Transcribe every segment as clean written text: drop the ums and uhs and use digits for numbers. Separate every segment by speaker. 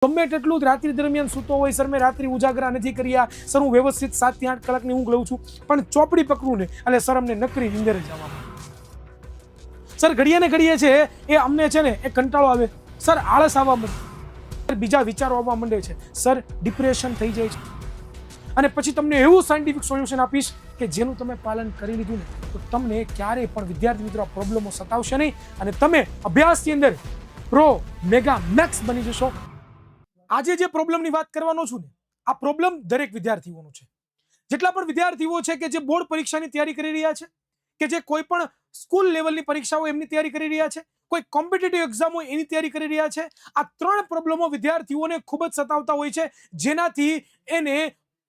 Speaker 1: ગમે તેટલું રાત્રિ દરમિયાન સૂતો હોય સર, મેં રાત્રિ ઉજાગરા નથી કર્યા સર, હું વ્યવસ્થિત 7 થી 8 કલાકની ઊંઘ લઉં છું, પણ ચોપડી પકડું ને એટલે સર અમને નકરી નીંદર જ આવવા માંડે સર. ઘડીએ ને ઘડીએ છે એ અમને છે ને એ કંટાળો આવે સર, આળસ આવવા માંડે, બીજા વિચારો આવવા માંડે છે સર, ડિપ્રેશન થઈ જાય છે. અને પછી તમને એવું સાયન્ટિફિક સોલ્યુશન આપીશ કે જેનું તમે પાલન કરી લીધું ને તો તમને ક્યારેય પણ વિદ્યાર્થી મિત્રો પ્રોબ્લેમો સતાવશે નહીં અને તમે અભ્યાસની અંદર પ્રો મેગા મેક્સ બની જશો. આજે જે પ્રોબ્લેમની વાત કરવાનો છું ને, આ પ્રોબ્લેમ દરેક વિદ્યાર્થીઓનો છે. જેટલા પણ વિદ્યાર્થીઓ છે કે જે બોર્ડ પરીક્ષાની તૈયારી કરી રહ્યા છે, કે જે કોઈ પણ સ્કૂલ લેવલની પરીક્ષાઓ એમની તૈયારી કરી રહ્યા છે, કોઈ કોમ્પિટિટિવ એક્ઝામ હોય એની તૈયારી કરી રહ્યા છે, આ ત્રણ પ્રોબ્લેમો વિદ્યાર્થીઓને ખૂબ જ સતાવતા હોય છે, જેનાથી એને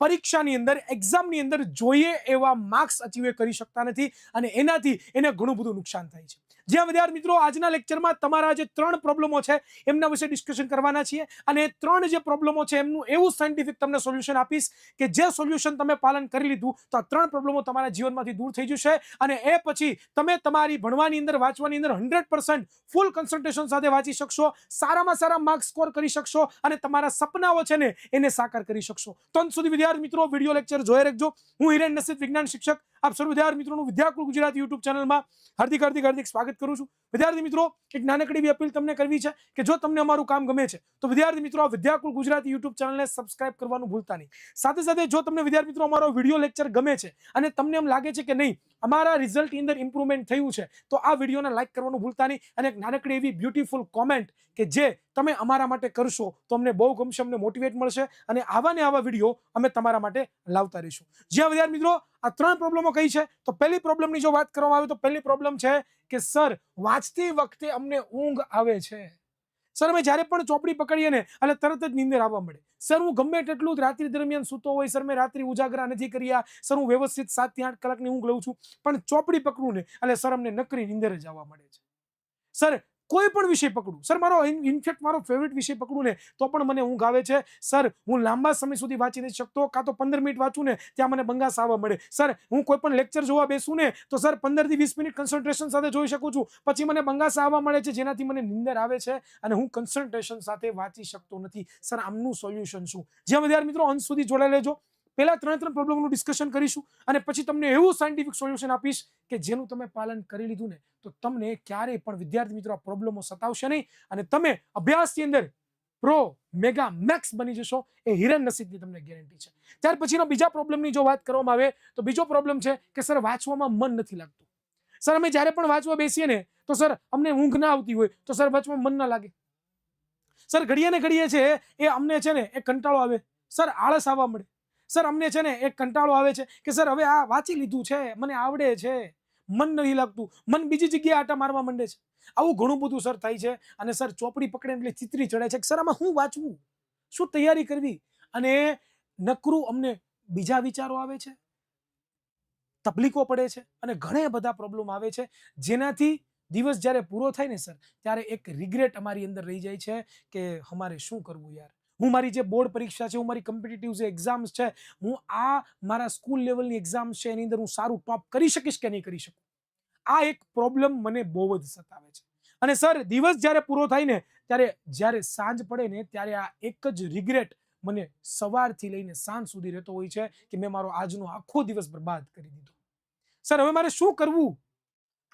Speaker 1: પરીક્ષાની અંદર એક્ઝામની અંદર જોઈએ એવા માર્ક્સ અચીવ કરી શકતા નથી અને એનાથી એને ઘણું બધું નુકસાન થાય છે. જ્યાં વિદ્યાર્થી મિત્રો આજના લેક્ચરમાં તમારા જે ત્રણ પ્રોબ્લેમો છે એમના વિશે ડિસ્કશન કરવાના છીએ અને ત્રણ જે પ્રોબ્લેમો છે એમનું એવું સાયન્ટિફિક તમને સોલ્યુશન આપીશ કે જે સોલ્યુશન તમે પાલન કરી લીધું તો આ ત્રણ પ્રોબ્લેમો તમારા જીવનમાંથી દૂર થઈ જશે અને એ પછી તમે તમારી ભણવાની અંદર વાંચવાની અંદર 100% ફૂલ કોન્સન્ટ્રેશન સાથે વાંચી શકશો, સારામાં સારા માર્ક્સ સ્કોર કરી શકશો અને તમારા સપનાઓ છે ને એને સાકાર કરી શકશો. તો અંત સુધી વિદ્યાર્થી મિત્રો વિડીયો લેક્ચર જોઈ રાખજો. હું હિરેન નસીદ, વિજ્ઞાન શિક્ષક, આપ સર્વ વિદ્યાર્થી મિત્રોનું વિદ્યાકુલ ગુજરાતી યુટ્યુબ ચેનલમાં હાર્દિક સ્વાગત કરું છું. વિદ્યાર્થી મિત્રો, એક નાનકડી એવી અપીલ તમને કરવી છે કે જો તમને અમારું કામ ગમે છે તો વિદ્યાર્થી મિત્રો આ વિદ્યાકુલ ગુજરાતી યુટ્યુબ ચેનલને સબસ્ક્રાઇબ કરવાનું ભૂલતા નહીં. સાથે સાથે જો તમને વિદ્યાર્થી મિત્રો અમારો વિડીયો લેક્ચર ગમે છે અને તમને એમ લાગે છે કે નહીં અમારા રિઝલ્ટની અંદર ઇમ્પ્રુવમેન્ટ થયું છે તો આ વિડીયોને લાઈક કરવાનું ભૂલતા નહીં અને એક નાનકડી એવી બ્યુટીફુલ કોમેન્ટ કે જે તમે અમારા માટે કરશો તો અમને બહુ ગમશે, અમને મોટિવેટ મળશે અને આવા ને આવા વિડીયો અમે તમારા માટે લાવતા રહીશું. જ્યાં વિદ્યાર્થી મિત્રો આ ત્રણ પ્રોબ્લેમો કઈ છે તો પહેલી પ્રોબ્લેમની જો વાત કરવામાં આવે તો પહેલી પ્રોબ્લેમ છે કે સર વાંચતી વખતે અમને ઊંઘ આવે છે. સર અમે જ્યારે પણ ચોપડી પકડીએ ને એટલે તરત જ નીંદર આવવા મળે. સર હું ગમે તેટલું રાત્રિ દરમિયાન સૂતો હોય સર, મેં રાત્રિ ઉજાગરા નથી કર્યા સર, હું વ્યવસ્થિત 7 થી 8 કલાકની ઊંઘ લઉં છું, પણ ચોપડી પકડું ને એટલે સર અમને નકરી નીંદર જ આવવા મળે છે. સર કોઈ પણ વિષય પકડું સર, મારો ઇનફેક્ટ મારો ફેવરિટ વિષય પકડું ને તો પણ મને ઊંઘ આવે છે. સર હું લાંબા સમય સુધી વાંચી નથી શકતો, કાં તો 15 મિનિટ વાંચું ને ત્યાં મને બંગાસ આવવા મળે. સર હું કોઈ પણ લેક્ચર જોવા બેસું ને તો સર 15 થી 20 મિનિટ કન્સન્ટ્રેશન સાથે જોઈ શકું છું, પછી મને બંગાસ આવવા મળે છે જેનાથી મને નીંદર આવે છે અને હું કન્સન્ટ્રેશન સાથે વાંચી શકતો નથી. સર આમનું સોલ્યુશન શું? જ્યાં વિદ્યાર્થી મિત્રો અંત સુધી જોડાઈ લેજો. પહેલા ત્રણ પ્રોબ્લેમનું ડિસ્કશન કરીશું અને પછી તમને એવું સાયન્ટિફિક સોલ્યુશન આપીશ કે જેનું તમે પાલન કરી લીધું ને તો તમને ક્યારેય પણ વિદ્યાર્થી મિત્રો પ્રોબ્લેમો સતાવશે નહીં અને તમે અભ્યાસની અંદર પ્રો મેગા મેક્સ બની જશો. એ હિરેન નસીદની તમને ગેરંટી છે. ત્યાર પછીનો બીજા પ્રોબ્લેમની જો વાત કરવામાં આવે તો બીજો પ્રોબ્લેમ છે કે સર વાંચવામાં મન નથી લાગતું. સર અમે જ્યારે પણ વાંચવા બેસીએ ને તો સર અમને ઊંઘ ના આવતી હોય તો સર વાંચવામાં મન ના લાગે. સર ઘડીએ ને ઘડીએ છે એ અમને છે ને એ કંટાળો આવે સર, આળસ આવવા મળે સર, અમને છે ને એક કંટાળો આવે છે કે સર હવે આ વાંચી લીધું છે, મને આવડે છે, મન નથી લાગતું, મન બીજી જગ્યાએ આટા મારવા માંડે છે. આવું ઘણું બધું સર થાય છે અને સર ચોપડી પકડે એટલે ચિત્રી ચડે છે કે સર આમાં શું વાંચવું, શું તૈયારી કરવી અને નકરું અમને બીજા વિચારો આવે છે, તકલીફો પડે છે અને ઘણા બધા પ્રોબ્લેમ આવે છે જેનાથી દિવસ જ્યારે પૂરો થાય ને સર ત્યારે એક રિગ્રેટ અમારી અંદર રહી જાય છે કે અમારે શું કરવું યાર. હું મારી જે બોર્ડ પરીક્ષા છે, હું મારી કોમ્પિટિટિવ જે એક્ઝામ્સ છે, હું આ મારા સ્કૂલ લેવલની એક્ઝામ્સ છે એની અંદર હું સારું ટોપ કરી શકીશ કે નહીં કરી શકું. આ એક પ્રોબ્લેમ મને બહુ જ સતાવે છે અને સર દિવસ જ્યારે પૂરો થાય ને ત્યારે જ્યારે સાંજ પડે ને ત્યારે આ એક જ રિગ્રેટ મને સવારથી લઈને સાંજ સુધી રહેતો હોય છે કે મેં મારો આજનો આખો દિવસ બરબાદ કરી દીધો. સર હવે મારે શું કરવું?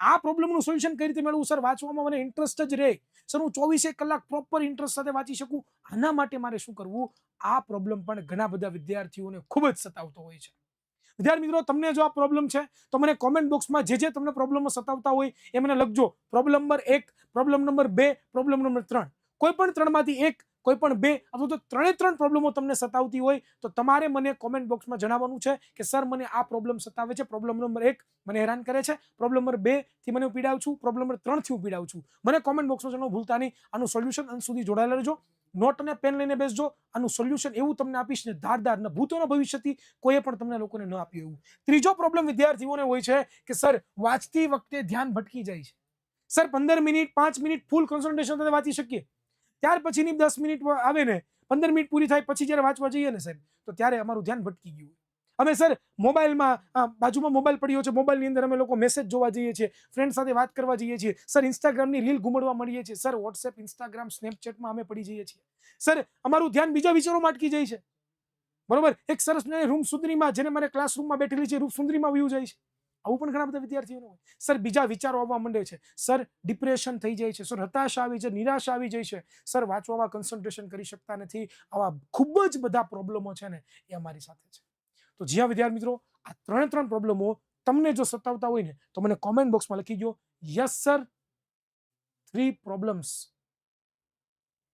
Speaker 1: આ પ્રોબ્લેમનું સોલ્યુશન કઈ રીતે મેળવું? સર વાંચવામાં મને ઇન્ટરેસ્ટ જ રહે સર, હું 24 કલાક પ્રોપર ઇન્ટરેસ્ટ સાથે વાંચી શકું, આના માટે મારે શું કરવું? આ પ્રોબ્લેમ પણ ઘણા બધા વિદ્યાર્થીઓને ખૂબ જ સતાવતો હોય છે. વિદ્યાર્થી મિત્રો તમને જો આ પ્રોબ્લેમ છે તો મને કોમેન્ટ બોક્સમાં જે તમને પ્રોબ્લેમો સતાવતા હોય એ મને લખજો. Problem number 1, problem number 2, problem number 3, કોઈ પણ ત્રણમાંથી એક, કોઈ પણ બે અથવા તો ત્રણ પ્રોબ્લેમો તમને સતાવતી હોય તો તમારે મને કોમેન્ટ બોક્સમાં જણાવવાનું છે કે સર મને આ પ્રોબ્લેમ સતાવે છે. પ્રોબ્લેમ નંબર 1 મને હેરાન કરે છે, પ્રોબ્લેમ નંબર 2 થી મને પીડાવું છું, પ્રોબ્લેમ નંબર 3 થી હું પીડાવું છું. મને કોમેન્ટ બોક્સમાં જણાવવાનું ભૂલતા નહીં. આનું સોલ્યુશન અંત સુધી જોડાયેલા રહેજો. નોટ અને પેન લઈને બેસજો. આનું સોલ્યુશન એવું તમને આપીશ ને ધારદાર ન ભૂતોના ભવિષ્યથી કોઈએ પણ તમને લોકોને ન આપ્યું એવું. ત્રીજો પ્રોબ્લેમ વિદ્યાર્થીઓને હોય છે કે સર વાંચતી વખતે ધ્યાન ભટકી જાય છે. સર 15 મિનિટ 5 મિનિટ ફૂલ કોન્સન્ટ્રેશન સાથે વાંચી શકીએ, ત્યાર પછીની 10 મિનિટ આવે ને 15 મિનિટ પૂરી થાય પછી જ્યારે વાંચવા જઈએ ને સાહેબ તો ત્યારે અમારું ધ્યાન ભટકી ગયું. અમે સર મોબાઈલમાં બાજુમાં મોબાઈલ પડ્યો છે, મોબાઈલની અંદર અમે લોકો મેસેજ જોવા જઈએ છીએ, ફ્રેન્ડ સાથે વાત કરવા જઈએ છીએ, સર ઇન્સ્ટાગ્રામની રીલ ઘુમાડવા મળીએ છીએ, સર વોટ્સએપ, ઇન્સ્ટાગ્રામ, સ્નેપચેટમાં અમે પડી જઈએ છીએ, સર અમારું ધ્યાન બીજા વિચારોમાં અટકી જાય છે, બરોબર. એક સરસ રૂમ સુંદરીમાં, જેને મારે ક્લાસરૂમમાં બેઠેલી છે, રૂમ સુંદરીમાં વ્યૂ જાય છે. આવું પણ ઘણા બધા વિદ્યાર્થીઓને હોય. સર બીજા વિચારો આવવા માંડે છે, સર ડિપ્રેશન થઈ જાય છે, સર હતાશા આવી છે, નિરાશા આવી જાય છે, સર વાંચવામાં કોન્સન્ટ્રેશન કરી શકતા નથી. આવા ખૂબ જ બધા પ્રોબ્લેમો છે ને એ અમારી સાથે છે. તો જ્યાં વિદ્યાર્થી મિત્રો આ ત્રણ પ્રોબ્લેમો તમને જો સતાવતા હોય ને તો મને કોમેન્ટ બોક્સમાં લખી દો, yes sir 3 problems,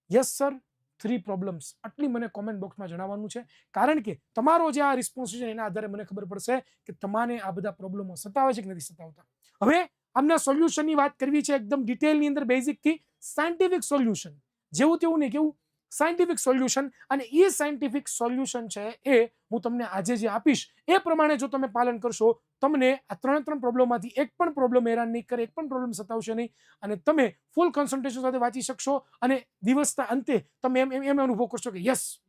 Speaker 1: yes sir 3 problems. આટલી મને કોમેન્ટ બોક્સમાં જણાવવાનું છે, કારણ કે તમારો જે આ રિસ્પોન્સ છે એના આધારે મને ખબર પડશે કે તમારે આ બધા પ્રોબ્લેમો સતાવે છે કે નથી સતાવતા. હવે આમના સોલ્યુશનની વાત કરવી છે, એકદમ ડિટેલની અંદર, બેઝિક થી સાયન્ટિફિક સોલ્યુશન, જેવું તેવું નહીં, કેવું સાયન્ટિફિક સોલ્યુશન. અને એ સાયન્ટિફિક સોલ્યુશન છે એ હું તમને આજે જે આપીશ એ પ્રમાણે જો તમે પાલન કરશો, તમને આ ત્રણ પ્રોબ્લેમમાંથી એક પણ પ્રોબ્લેમ હેરાન નહીં કરે, એક પણ પ્રોબ્લેમ સતાવશે નહીં, અને તમે ફૂલ કોન્સન્ટ્રેશન સાથે વાંચી શકશો. અને દિવસના અંતે તમે એમ અનુભવ કરશો કે યસ,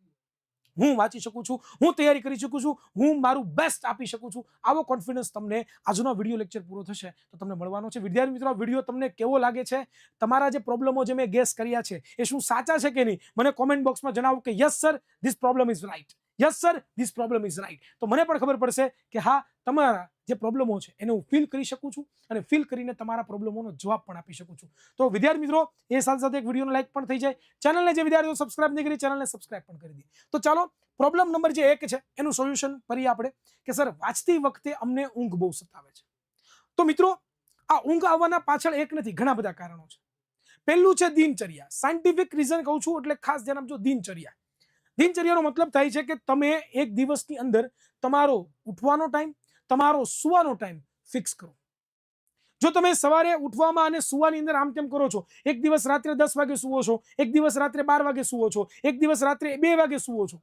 Speaker 1: હું વાંચી શકું છું, હું તૈયારી કરી શકું છું, હું મારું બેસ્ટ આપી શકું છું. આવો કોન્ફિડન્સ તમને આજનો વિડીયો લેક્ચર પૂરો થશે તો તમને મળવાનો છે. વિદ્યાર્થી મિત્રો, આ વિડીયો તમને કેવો લાગે છે? તમારા જે પ્રોબ્લેમો જે મેં ગેસ કર્યા છે એ શું સાચા છે કે નહીં? મને કોમેન્ટ બોક્સમાં જણાવો કે yes sir this problem is right, yes sir this problem is right. તો મને પણ ખબર પડશે કે હા, તમારા જે પ્રોબ્લેમો છે એને હું ફીલ કરી શકું છું, અને ફીલ કરીને તમારા પ્રોબ્લેમોનો જવાબ પણ આપી શકું છું. તો વિદ્યાર્થી મિત્રો, એ સાથે સાથે એક વિડીયોનો લાઈક પણ થઈ જાય, ચેનલને જે વિદ્યાર્થીઓ સબસ્ક્રાઇબ નહીં કરી ચેનલને સબસ્ક્રાઇબ પણ કરી દે. તો ચાલો પ્રોબ્લેમ નંબર જે 1 છે એનું સોલ્યુશન કરીએ આપણે, કે સર વાંચતી વખતે અમને ઊંઘ બહુ સતાવે છે. તો મિત્રો, આ ઊંઘ આવવાના પાછળ એક નથી, ઘણા બધા કારણો છે. પહેલું છે દિનચર્યા. સાયન્ટિફિક રીઝન કહું છું એટલે ખાસ ધ્યાન આપજો. દિનચર્યા, દિનચર્યાનો મતલબ થાય છે કે તમે એક દિવસની અંદર તમારો ઉઠવાનો ટાઈમ, તમારો સુવાનો ટાઈમ ફિક્સ કરો. જો તમે સવારે ઉઠવામાં અને સુવાની અંદર આમ તેમ કરો છો, એક દિવસ રાત્રે 10 વાગે સુવો છો, એક દિવસ રાત્રે 12 વાગે સુવો છો, એક દિવસ રાત્રે 2 વાગે સુવો છો,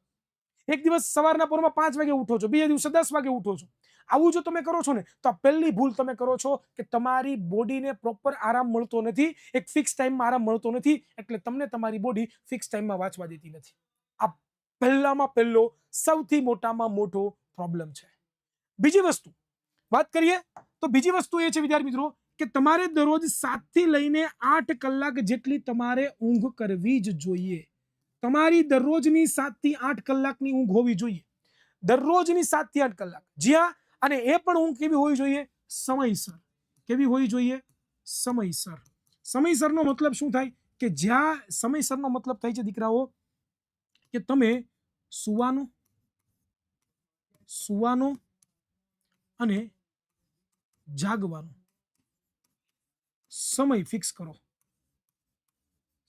Speaker 1: એક દિવસ સવારના પોરમાં 5 વાગે ઉઠો છો, બીજા દિવસે 10 વાગે ઉઠો છો, આવું જો તમે કરો છો ને તો આ પહેલી ભૂલ તમે કરો છો કે તમારી બોડીને પ્રોપર આરામ મળતો નથી, એક ફિક્સ ટાઈમમાં આરામ મળતો નથી, એટલે તમને તમારી બોડી ફિક્સ ટાઈમમાં વાંચવા દેતી નથી. આ પહેલામાં પહેલો સૌથી મોટામાં મોટો પ્રોબ્લેમ છે. બીજી વસ્તુ વાત કરીએ તો બીજી વસ્તુ એ છે વિદ્યાર્થી મિત્રો કે તમારે દરરોજ 7 થી લઈને 8 કલાક જેટલી તમારે ઊંઘ કરવી જ જોઈએ. તમારી દરરોજની 7 થી 8 કલાકની ઊંઘ હોવી જોઈએ, દરરોજની 7 થી 8 કલાક. જ્યાં અને એ પણ ઊંઘ કેવી હોવી જોઈએ? સમયસર. કેવી હોવી જોઈએ? સમયસર. સમયસરનો મતલબ શું થાય? કે જ્યાં સમયસરનો મતલબ થાય છે દીકરાઓ કે તમે સુવાનો અને જાગવાનો સમય ફિક્સ કરો.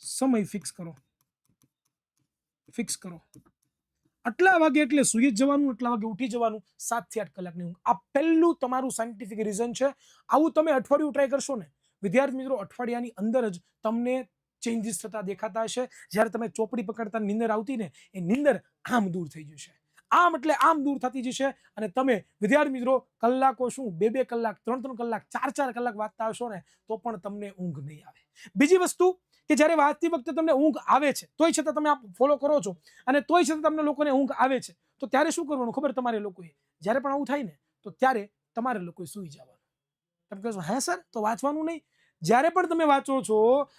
Speaker 1: સમય ફિક્સ કરો. ફિક્સ કરો. આટલા વાગે એટલે સુઈ જ જવાનું, આટલા વાગે ઉઠી જવાનું, 7 થી 8 કલાકની ઊંઘ. આ પહેલું તમારું સાયન્ટિફિક રીઝન છે. આવું તમે અઠવાડિયું ટ્રાય કરશો ને વિદ્યાર્થી મિત્રો, અઠવાડિયાની અંદર જ તમને ચેન્જીસ થતા દેખાતા હશે. જ્યારે તમે ચોપડી પકડતા નીંદર આવતી ને એ નીંદર આમ દૂર થઈ જશે, આમ એટલે આમ દૂર થતી જશે, અને તમે વિદ્યાર્થી મિત્રો કલાકો શું 2-2 કલાક, 3-3 કલાક, 4-4 કલાક વાંચતા હશો ને તો પણ તમને ઊંઘ નહીં આવે. બીજી વસ્તુ કે જ્યારે વાંચતી વખતે તમને ઊંઘ આવે છે તોય છતાં તમે આ ફોલો કરો છો અને તોય છતાં તમને લોકોને ઊંઘ આવે છે, તો ત્યારે શું કરવાનું ખબર? તમારે લોકોએ જ્યારે પણ આવું થાય ને તો ત્યારે તમારે લોકોએ સૂઈ જવાનું. તમે કહેશો હે સર તો વાંચવાનું નહીં? જ્યારે પણ તમે વાંચો છો,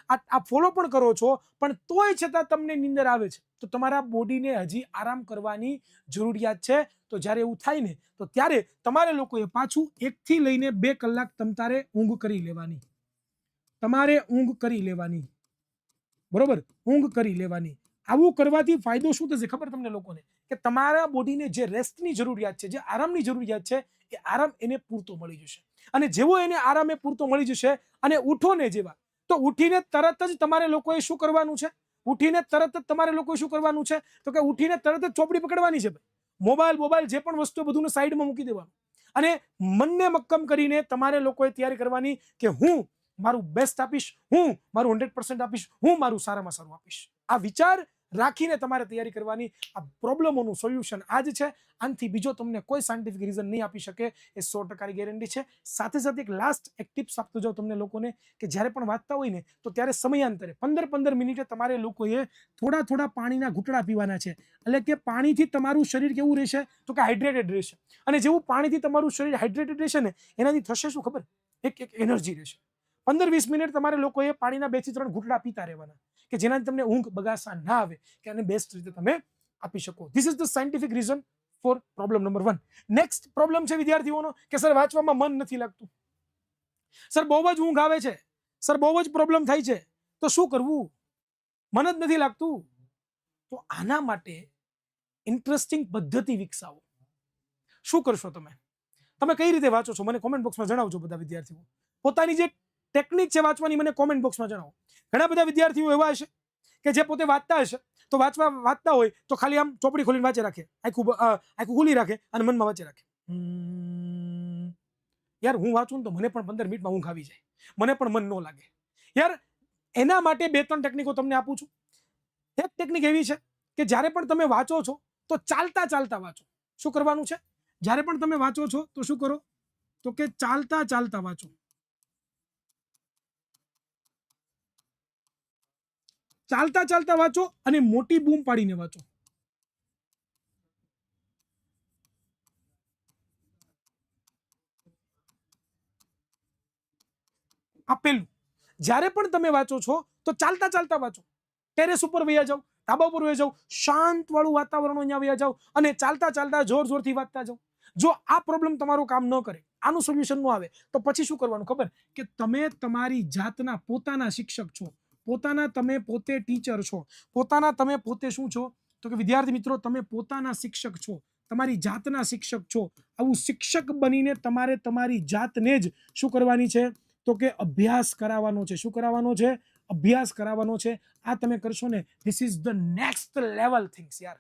Speaker 1: આ ફોલો પણ કરો છો, પણ તોય છતાં તમને નીંદર આવે છે તો તમારા બોડીને હજી આરામ કરવાની જરૂરિયાત છે. તો જ્યારે એવું થાય ને તો ત્યારે તમારે લોકોએ પાછું 1 થી લઈને 2 કલાક તમારે ઊંઘ કરી લેવાની. તમારે ઊંઘ કરી લેવાની, બરોબર? ઊંઘ કરી લેવાની. આવું કરવાથી ફાયદો શું થશે ખબર તમને લોકોને? કે તમારા બોડીને જે રેસ્ટની જરૂરિયાત છે, જે આરામની જરૂરિયાત છે, એ આરામ એને પૂરતો મળી જશે. અને જેવો એને આરામ એ પૂરતો મળી જશે અને ઉઠો ને જેવા, તો ઉઠીને તરત જ તમારે લોકોએ શું કરવાનું છે? ઉઠીને તરત જ તમારે લોકોએ શું કરવાનું છે? તો કે ઉઠીને તરત જ ચોપડી પકડવાની છે. મોબાઈલ જે પણ વસ્તુ બધું સાઈડમાં મૂકી દેવાનું, અને મનને મક્કમ કરીને તમારે લોકોએ તૈયારી કરવાની કે હું મારું બેસ્ટ આપીશ, હું મારું 100% આપીશ, હું મારું સારામાં સારું આપીશ. આ વિચાર રાખીને તમારે તૈયારી કરવાની. આ પ્રોબ્લેમોનું સોલ્યુશન આ જ છે. આનાથી બીજો તમને કોઈ સાયન્ટિફિક રીઝન નહીં આપી શકે, એ 100% ગેરંટી છે. સાથે સાથે એક લાસ્ટ એક ટિપ્સ આપતો જાઉં તમને લોકોને કે જ્યારે પણ વાંચતા હોય ને તો ત્યારે સમયાંતરે 15-15 મિનિટે તમારે લોકોએ થોડા થોડા પાણીના ઘૂંટડા પીવાના છે. એટલે કે પાણીથી તમારું શરીર કેવું રહેશે તો કે હાઇડ્રેટેડ રહેશે. અને જેવું પાણીથી તમારું શરીર હાઇડ્રેટેડ રહેશે ને એનાથી થશે શું ખબર, એક એનર્જી રહેશે. 15-20 મિનિટ તમારે લોકોએ પાણીના 2 થી 3 ઘૂંટડા પીતા રહેવાના કે જેનાથી તમને ઊંઘ બગાસા ના આવે કે આને બેસ્ટ રીતે તમે આપી શકો. This is the scientific reason four problem number 1. Next problem છે વિદ્યાર્થીઓનો કે સર વાંચવામાં મન નથી લાગતું, સર બહુ જ ઊંઘ આવે છે, સર બહુ જ પ્રોબ્લેમ થાય છે, તો શું કરવું, મન જ નથી લાગતું. તો આના માટે ઇન્ટરેસ્ટિંગ પદ્ધતિ વિકસાવો. શું કરશો તમે કઈ રીતે વાંચો છો મને કોમેન્ટ બોક્સમાં જણાવજો. બધા વિદ્યાર્થીઓ પોતાની જે ટેકનિક છે વાંચવાની મને કોમેન્ટ બોક્સમાં જણાવો. ઘણા બધા વિદ્યાર્થીઓ એવા હશે કે જે પોતે વાંચતા હશે તો વાંચતા હોય તો ખાલી આમ ચોપડી ખોલીને વાંચે રાખે, આખું ખુલી રાખે અને મનમાં વાંચે રાખે. યાર હું વાંચું તો મને પણ 15 મિનિટમાં ઊંઘ આવી જાય, મને પણ મન ન લાગે. યાર એના માટે 2-3 ટેકનિકો તમને આપું છું. એક ટેકનિક એવી છે કે જ્યારે પણ તમે વાંચો છો તો ચાલતા ચાલતા વાંચો. શું કરવાનું છે, જ્યારે પણ તમે વાંચો છો તો શું કરો તો કે ચાલતા ચાલતા વાંચો. ચાલતા ચાલતા વાંચો અને મોટી બૂમ પાડીને વાંચો. આ પહેલું. જ્યારે પણ તમે વાંચો છો તો ચાલતા ચાલતા વાંચો. ટેરેસ ઉપર વયા જાઓ, ધાબા ઉપર વયા જાઓ, શાંત વાળું વાતાવરણ અહીંયા વયા જાઓ અને ચાલતા ચાલતા જોર જોરથી વાંચતા જાઓ. જો આ પ્રોબ્લેમ તમારું કામ ન કરે, આનું સોલ્યુશન ન આવે તો પછી શું કરવાનું ખબર કે તમે તમારી જાતના પોતાના શિક્ષક છો, તમે પોતે ટીચર છો, તમે પોતે શું છો તો કે વિદ્યાર્થી મિત્રો તમે પોતાના શિક્ષક છો, તમારી જાતના શિક્ષક છો. આવું શિક્ષક બનીને તમારે તમારી જાતને જ શું કરવાની છે તો કે અભ્યાસ કરાવવાનો છે. શું કરાવવાનો છે? અભ્યાસ કરાવવાનો છે. આ તમે કરશો ને this is the next level things. યાર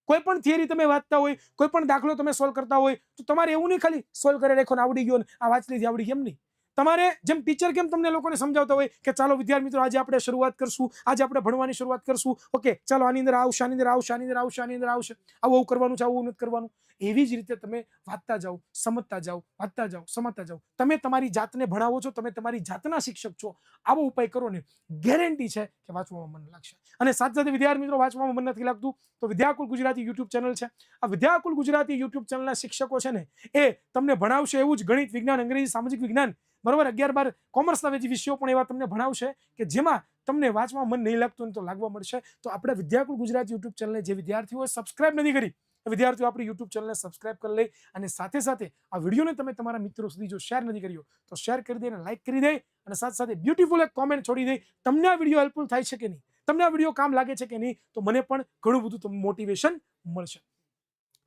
Speaker 1: કોઈ પણ થિયરી તમે વાંચતા હોય, કોઈ પણ દાખલો તમે સોલ્વ કરતા હોય તો તમારે એવું નહીં ખાલી સોલ્વ કરી રાખો ને આવડી ગયો ને આ વાંચી લીધી આવડી, કેમ નહીં. તમારે જેમ ટીચર કેમ તમને લોકોને સમજાવતા હોય કે ચાલો વિદ્યાર્થી મિત્રો આજે આપણે શરૂઆત કરશું, આજે આપણે ભણવાની શરૂઆત કરશું, ઓકે ચાલો આની અંદર આવશે, આની અંદર આવશે, આની અંદર આવશે, આની અંદર આવશે, આવું કરવાનું છે, આવું નથી કરવાનું. એવી જ રીતે તમે વાંચતા જાઓ, સમજતા જાઓ, વાંચતા જાઓ, સમજતા જાઓ. તમે તમારી જાતને ભણાવો છો, તમે તમારી જાતના શિક્ષક છો. આવો ઉપાય કરો ને ગેરંટી છે કે વાંચવામાં મન લાગશે. અને સાથે સાથે વિદ્યાર્થી મિત્રો વાંચવામાં મન નથી લાગતું તો વિદ્યાકુલ ગુજરાતી યુટ્યુબ ચેનલ છે. આ વિદ્યાકુલ ગુજરાતી યુટ્યુબ ચેનલના શિક્ષકો છે ને એ તમને ભણાવશે એવું જ ગણિત, વિજ્ઞાન, અંગ્રેજી, સામાજિક વિજ્ઞાન, બરોબર 11-12 કોમર્સના વિષયો પણ એવા તમને ભણાવશે કે જેમાં તમને વાંચવામાં મન નહીં લાગતું તો લાગવા મળશે. તો આપણે વિદ્યાકુલ ગુજરાતી યુટ્યુબ ચેનલને જે વિદ્યાર્થીઓએ સબસ્ક્રાઇબ નથી કરી એ વિદ્યાર્થીઓ આપણી યુટ્યુબ ચેનલને સબસ્ક્રાઇબ કરી લે. અને સાથે સાથે આ વિડીયોને તમે તમારા મિત્રો સુધી જો શેર નથી કર્યો તો શેર કરી દે અને લાઈક કરી દે અને સાથે સાથે બ્યુટીફુલ એક કોમેન્ટ છોડી દે. તમને આ વિડીયો હેલ્પફુલ થાય છે કે નહીં, તમને આ વિડીયો કામ લાગે છે કે નહીં, તો મને પણ ઘણું બધું તમને મોટિવેશન મળશે.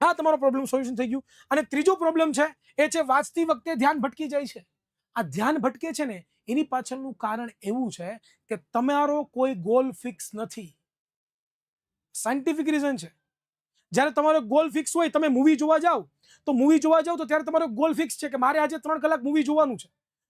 Speaker 1: હા તમારો પ્રોબ્લેમ સોલ્યુશન થઈ ગયું. અને ત્રીજો પ્રોબ્લેમ છે એ છે વાંચતી વખતે ધ્યાન ભટકી જાય છે. આ ધ્યાન ભટકે છે ને એની પાછળનું કારણ એવું છે કે તમારો કોઈ ગોલ ફિક્સ નથી. સાયન્ટિફિક રીઝન છે. જ્યારે તમારો ગોલ ફિક્સ હોય, તમે મૂવી જોવા જાઓ તો ત્યારે તમારો ગોલ ફિક્સ છે કે મારે આજે 3 કલાક મૂવી જોવાનું છે.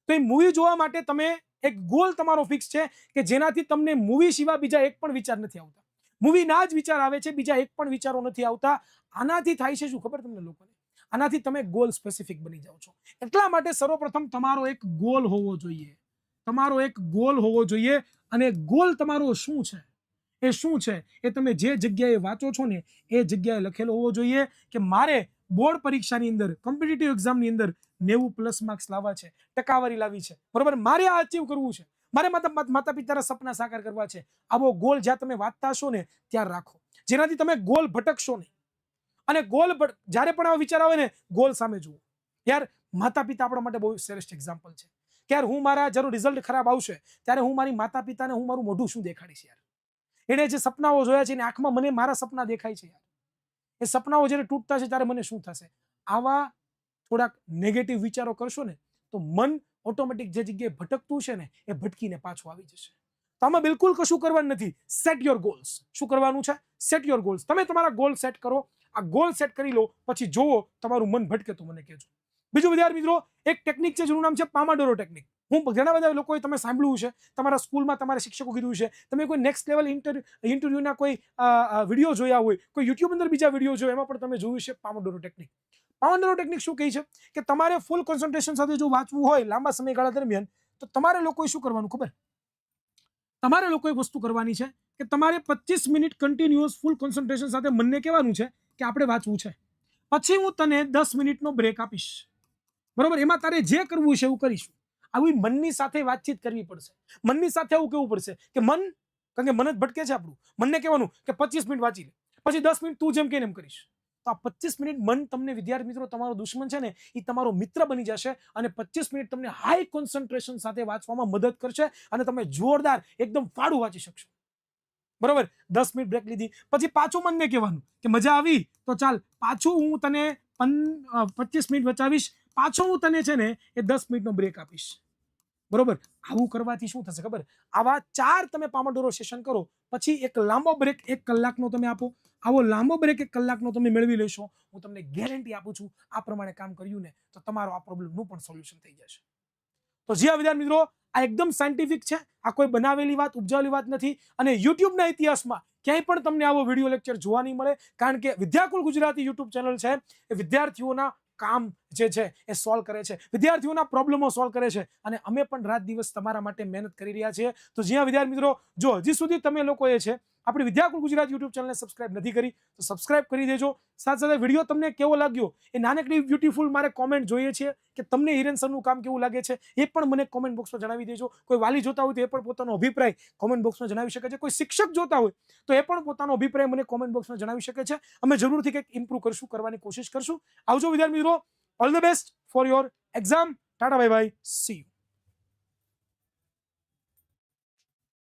Speaker 1: તો એ મૂવી જોવા માટે તમે એક ગોલ તમારો ફિક્સ છે કે જેનાથી તમને મૂવી સિવાય બીજા એક પણ વિચાર નથી આવતા. મૂવીના જ વિચાર આવે છે, બીજા એક પણ વિચારો નથી આવતા. આનાથી થાય છે શું ખબર તમને લોકોને? આનાથી તમે ગોલ સ્પેસિફિક બની જાઓ છો. એટલા માટે સર્વપ્રથમ તમારો એક ગોલ હોવો જોઈએ. અને ગોલ તમારો શું છે એ તમે જે જગ્યાએ વાંચો છો ને એ જગ્યાએ લખેલો હોવો જોઈએ કે મારે બોર્ડ પરીક્ષાની અંદર, કોમ્પિટિટિવ એક્ઝામની અંદર 90+ માર્ક્સ લાવવા છે, ટકાવારી લાવી છે, બરોબર, મારે આ અચીવ કરવું છે, મારે માતા પિતાના સપના સાકાર કરવા છે. આવો ગોલ જ્યાં તમે વાંચતા હશો ને ત્યાં રાખો, જેનાથી તમે ગોલ ભટકશો નહીં. અને જ્યારે પણ આવો વિચાર આવે ને ગોલ સામે જુઓ. યાર માતા પિતા આપણા માટે બહુ શ્રેષ્ઠ એક્ઝામ્પલ છે કે યાર હું મારા જ્યારે રિઝલ્ટ ખરાબ આવશે ત્યારે હું મારી માતા પિતાને હું મારું મોઢું શું દેખાડીશ. યાર એને જે સપનાઓ જોયા છે એની આંખમાં મને મારા સપના દેખાય છે. યાર એ સપનાઓ જ્યારે તૂટતા છે ત્યારે મને શું થશે? આવા થોડાક નેગેટિવ વિચારો કરશો ને તો મન ઓટોમેટિક જે જગ્યાએ ભટકતું છે ને એ ભટકીને પાછું આવી જશે. તો આમાં બિલકુલ કશું કરવાનું નથી. Set your goals. શું કરવાનું છે? Set your goals. તમે તમારા ગોલ સેટ કરો. આ ગોલ સેટ કરી લો, પછી જોવો તમારું મન ભટકે તો મને કહેજો. બીજું વિદ્યાર્થી મિત્રો એક ટેકનિક છે જેનું નામ છે પામાડોરો ટેકનિક. હું ઘણા બધા લોકોએ તમે સાંભળ્યું છે, તમારા સ્કૂલમાં તમારા શિક્ષકો કીધું છે, તમે કોઈ નેક્સ્ટ લેવલ ઇન્ટરવ્યુના કોઈ વિડીયો જોયા હોય, કોઈ યુટ્યુબ અંદર બીજા વિડીયો જોયા, એમાં પણ તમે જોયું છે પામોડોરો ટેકનિક. પામોડોરો ટેકનિક શું કહે છે કે તમારે ફૂલ કોન્સન્ટ્રેશન સાથે જો વાંચવું હોય લાંબા સમયગાળા દરમિયાન, તો તમારે લોકોએ શું કરવાનું ખબર? તમારે લોકોએ વસ્તુ કરવાની છે કે તમારે 25 મિનિટ કન્ટિન્યુઅસ ફૂલ કોન્સન્ટ્રેશન સાથે મનને કહેવાનું છે કે આપણે વાંચવું છે, પછી હું તને 10 મિનિટનો બ્રેક આપીશ, બરોબર? એમાં તારે જે કરવું છે એવું કરીશું. આવી મનની સાથે વાતચીત કરવી પડશે. મનની સાથે આવું કેવું પડશે કે મન, કારણ કે મન જ ભટકે છે આપણું, મનને કહેવાનું કે 25 મિનિટ વાંચી લે, પછી 10 મિનિટ તું જેમ કે એમ કરીશ. તો આ 25 મિનિટ મન તમને, વિદ્યાર્થી મિત્રો, તમારો દુશ્મન છે ને એ તમારો મિત્ર બની જશે અને 25 મિનિટ તમને હાઈ કોન્સન્ટ્રેશન સાથે વાંચવામાં મદદ કરશે અને તમે જોરદાર એકદમ ફાડું વાંચી શકશો, બરોબર? 10 મિનિટ બ્રેક લીધી, પછી પાછું મનને કહેવાનું કે મજા આવી તો ચાલ પાછું હું તને 25 મિનિટ બચાવીશ, પાછો હું તને છે ને એ 10 મિનિટનો બ્રેક આપીશ, બરોબર? આવું કરવાથી શું થશે ખબર? આવા 4 તમે પામોડોરો સેશન કરો, પછી એક લાંબો બ્રેક 1 કલાકનો તમે આપો. આવો લાંબો બ્રેક 1 કલાકનો તમે મેળવી લેશો, હું તમને ગેરંટી આપું છું, આ પ્રમાણે કામ કર્યું ને તો તમારો આ પ્રોબ્લેમનું પણ સોલ્યુશન થઈ જશે. તો જી હા વિદ્યાર્થી મિત્રો, આ એકદમ સાયન્ટિફિક છે, આ કોઈ બનાવેલી વાત, ઉપજાવેલી વાત નથી. અને યુટ્યુબના ઇતિહાસમાં ક્યાંય પણ તમને આવો વિડીયો લેક્ચર જોવા નહીં મળે, કારણ કે વિદ્યાકુલ ગુજરાતી યુટ્યુબ ચેનલ છે એ વિદ્યાર્થીઓના કામ જે છે એ સોલ્વ કરે છે, વિદ્યાર્થીઓના પ્રોબ્લેમો સોલ્વ કરે છે, અને અમે પણ રાત દિવસ તમારા માટે મહેનત કરી રહ્યા છીએ. તો જ્યાં વિદ્યાર્થી મિત્રો, જો હજી સુધી તમે લોકોએ છે આપણી વિદ્યાકુલ ગુજરાત યુટ્યુબ ચેનલને સબસ્ક્રાઇબ નથી કરી તો સબસ્ક્રાઇબ કરી દેજો. સાથે સાથે વિડીયો તમને કેવો લાગ્યો એ નાનકડી બ્યુટીફુલ મારે કોમેન્ટ જોઈએ છે કે તમને હિરેન સરનું કામ કેવું લાગે છે, એ પણ મને કોમેન્ટ બોક્સમાં જણાવી દેજો. કોઈ વાલી જોતા હોય તો એ પણ પોતાનો અભિપ્રાય કોમેન્ટ બોક્સમાં જણાવી શકે છે, કોઈ શિક્ષક જોતા હોય તો એ પણ પોતાનો અભિપ્રાય મને કોમેન્ટ બોક્સમાં જણાવી શકે છે. અમે જરૂરથી કંઈક ઇમ્પ્રૂવ કરશું, કરવાની કોશિશ કરશું. આવજો વિદ્યાર્થી મિત્રો, all the best for your exam. Tata bye bye, C you.